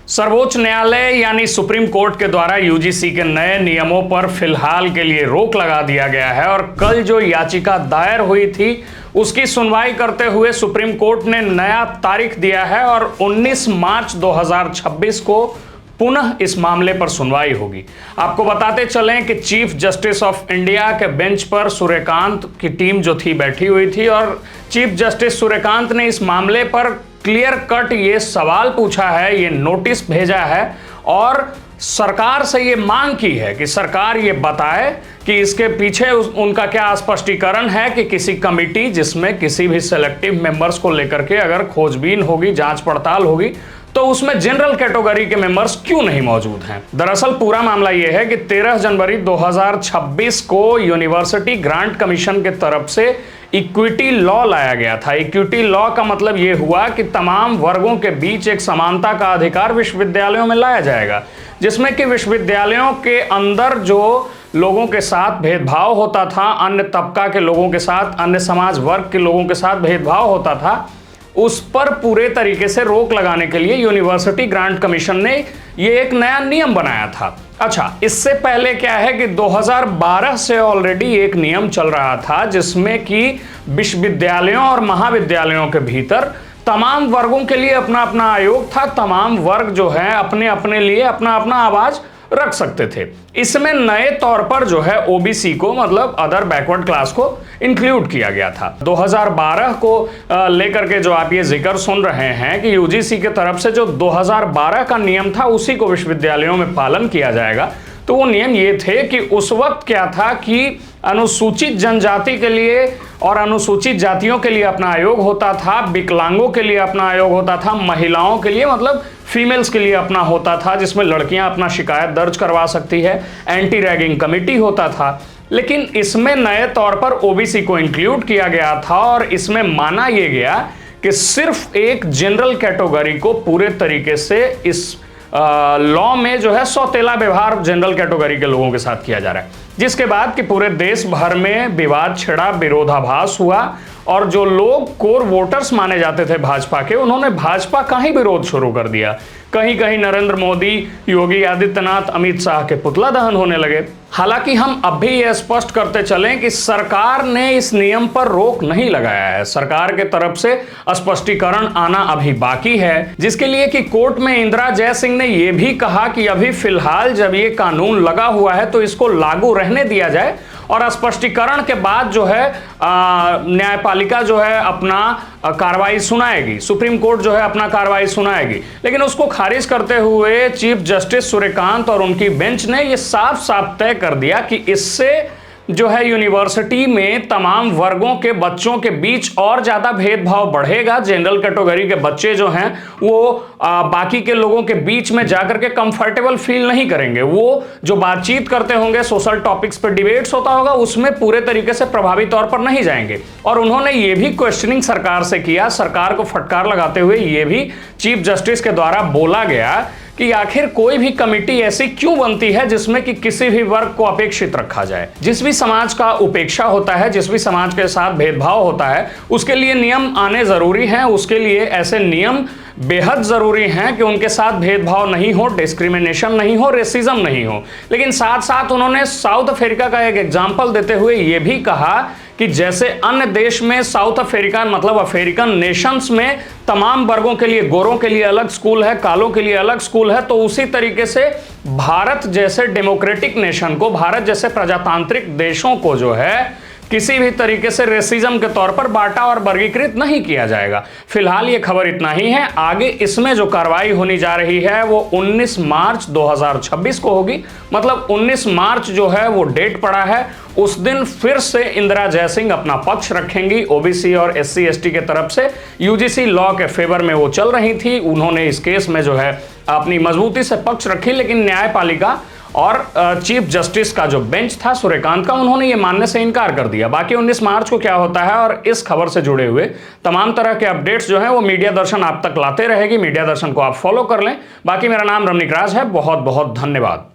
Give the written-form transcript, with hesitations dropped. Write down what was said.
सर्वोच्च न्यायालय यानी सुप्रीम कोर्ट के द्वारा यूजीसी के नए नियमों पर फिलहाल के लिए रोक लगा दिया गया है और कल जो याचिका दायर हुई थी उसकी सुनवाई करते हुए सुप्रीम कोर्ट ने नया तारीख दिया है और 19 मार्च 2026 को पुनः इस मामले पर सुनवाई होगी। आपको बताते चलें कि चीफ जस्टिस ऑफ इंडिया के बेंच पर सूर्यकांत की टीम जो थी बैठी हुई थी और चीफ जस्टिस सूर्यकांत ने इस मामले पर क्लियर कट ये सवाल पूछा है, ये नोटिस भेजा है और सरकार से ये मांग की है कि सरकार ये बताए कि इसके पीछे उनका क्या स्पष्टीकरण है कि किसी कमिटी जिसमें किसी भी सिलेक्टिव मेंबर्स को लेकर के अगर खोजबीन होगी, जांच पड़ताल होगी, तो उसमें जनरल कैटेगरी के मेंबर्स क्यों नहीं मौजूद हैं। दरअसल पूरा मामला यह है कि 13 जनवरी 2026 को यूनिवर्सिटी ग्रांट कमीशन के तरफ से इक्विटी लॉ लाया गया था। इक्विटी लॉ का मतलब यह हुआ कि तमाम वर्गों के बीच एक समानता का अधिकार विश्वविद्यालयों में लाया जाएगा, जिसमें कि विश्वविद्यालयों के अंदर जो लोगों के साथ भेदभाव होता था, अन्य तबका के लोगों के साथ, अन्य समाज वर्ग के लोगों के साथ भेदभाव होता था, उस पर पूरे तरीके से रोक लगाने के लिए यूनिवर्सिटी ग्रांट कमीशन ने ये एक नया नियम बनाया था। अच्छा, इससे पहले क्या है कि 2012 से ऑलरेडी एक नियम चल रहा था जिसमें कि विश्वविद्यालयों और महाविद्यालयों के भीतर तमाम वर्गों के लिए अपना अपना आयोग था। तमाम वर्ग जो है अपने अपने लिए अपना अपना आवाज रख सकते थे। इसमें नए तौर पर जो है ओबीसी को, मतलब अदर बैकवर्ड क्लास को इंक्लूड किया गया था। 2012 को लेकर के जो आप ये जिक्र सुन रहे हैं कि यूजीसी की तरफ से जो 2012 का नियम था उसी को विश्वविद्यालयों में पालन किया जाएगा, तो वो नियम ये थे कि उस वक्त क्या था कि अनुसूचित जनजाति के लिए और अनुसूचित जातियों के लिए अपना आयोग होता था, विकलांगों के लिए अपना आयोग होता था, महिलाओं के लिए मतलब फीमेल्स के लिए अपना होता था जिसमें लड़कियां अपना शिकायत दर्ज करवा सकती है, एंटी रैगिंग कमेटी होता था। लेकिन इसमें नए तौर पर ओबीसी को इंक्लूड किया गया था और इसमें माना यह गया कि सिर्फ एक जनरल कैटेगरी को पूरे तरीके से इस लॉ में जो है सौतेला व्यवहार जनरल कैटेगरी के लोगों के साथ किया जा रहा है, जिसके बाद कि पूरे देश भर में विवाद छिड़ा, विरोधाभास हुआ और जो लोग कोर वोटर्स माने जाते थे भाजपा के, उन्होंने भाजपा का ही विरोध शुरू कर दिया। कहीं कहीं नरेंद्र मोदी, योगी आदित्यनाथ, अमित शाह के पुतला दहन होने लगे। हालांकि हम अब भी यह स्पष्ट करते चलें कि सरकार ने इस नियम पर रोक नहीं लगाया है। सरकार के तरफ से स्पष्टीकरण आना अभी बाकी है, जिसके लिए कि कोर्ट में इंदिरा जयसिंह ने यह भी कहा कि अभी फिलहाल जब ये कानून लगा हुआ है तो इसको लागू रहने दिया जाए और स्पष्टीकरण के बाद जो है न्यायपालिका जो है अपना कार्रवाई सुनाएगी, सुप्रीम कोर्ट जो है अपना कार्रवाई सुनाएगी। लेकिन उसको खारिज करते हुए चीफ जस्टिस सूर्यकांत और उनकी बेंच ने यह साफ साफ तय कर दिया कि इससे जो है यूनिवर्सिटी में तमाम वर्गों के बच्चों के बीच और ज्यादा भेदभाव बढ़ेगा। जनरल कैटेगरी के बच्चे जो हैं वो बाकी के लोगों के बीच में जाकर के कंफर्टेबल फील नहीं करेंगे। वो जो बातचीत करते होंगे, सोशल टॉपिक्स पर डिबेट्स होता होगा, उसमें पूरे तरीके से प्रभावी तौर पर नहीं जाएंगे। और उन्होंने ये भी क्वेश्चनिंग सरकार से किया, सरकार को फटकार लगाते हुए ये भी चीफ जस्टिस के द्वारा बोला गया कि आखिर कोई भी कमेटी ऐसी क्यों बनती है जिसमें कि किसी भी वर्ग को अपेक्षित रखा जाए। जिस भी समाज का उपेक्षा होता है, जिस भी समाज के साथ भेदभाव होता है, उसके लिए नियम आने जरूरी हैं। उसके लिए ऐसे नियम बेहद जरूरी हैं कि उनके साथ भेदभाव नहीं हो, डिस्क्रिमिनेशन नहीं हो, रेसिज्म नहीं हो। लेकिन साथ साथ उन्होंने साउथ अफ्रीका का एक एग्जाम्पल देते हुए यह भी कहा कि जैसे अन्य देश में साउथ अफ्रीका मतलब अफ्रीकन नेशंस में तमाम वर्गों के लिए, गोरों के लिए अलग स्कूल है, कालों के लिए अलग स्कूल है, तो उसी तरीके से भारत जैसे डेमोक्रेटिक नेशन को, भारत जैसे प्रजातांत्रिक देशों को जो है किसी भी तरीके से रेसिज्म के तौर पर बांटा और वर्गीकृत नहीं किया जाएगा। फिलहाल ये खबर इतना ही है। आगे इसमें जो कार्रवाई होनी जा रही है वो 19 मार्च 2026 को होगी। मतलब 19 मार्च जो है वो डेट पड़ा है, उस दिन फिर से इंदिरा जयसिंह अपना पक्ष रखेंगी। ओबीसी और एससी एसटी के तरफ से यूजीसी लॉ के फेवर में वो चल रही थी, उन्होंने इस केस में जो है अपनी मजबूती से पक्ष रखी। लेकिन न्यायपालिका और चीफ जस्टिस का जो बेंच था सूर्यकांत का, उन्होंने ये मानने से इनकार कर दिया। बाकी 19 मार्च को क्या होता है और इस खबर से जुड़े हुए तमाम तरह के अपडेट्स जो हैं वो मीडिया दर्शन आप तक लाते रहेगी। मीडिया दर्शन को आप फॉलो कर लें। बाकी मेरा नाम रमनिक राज है। बहुत बहुत धन्यवाद।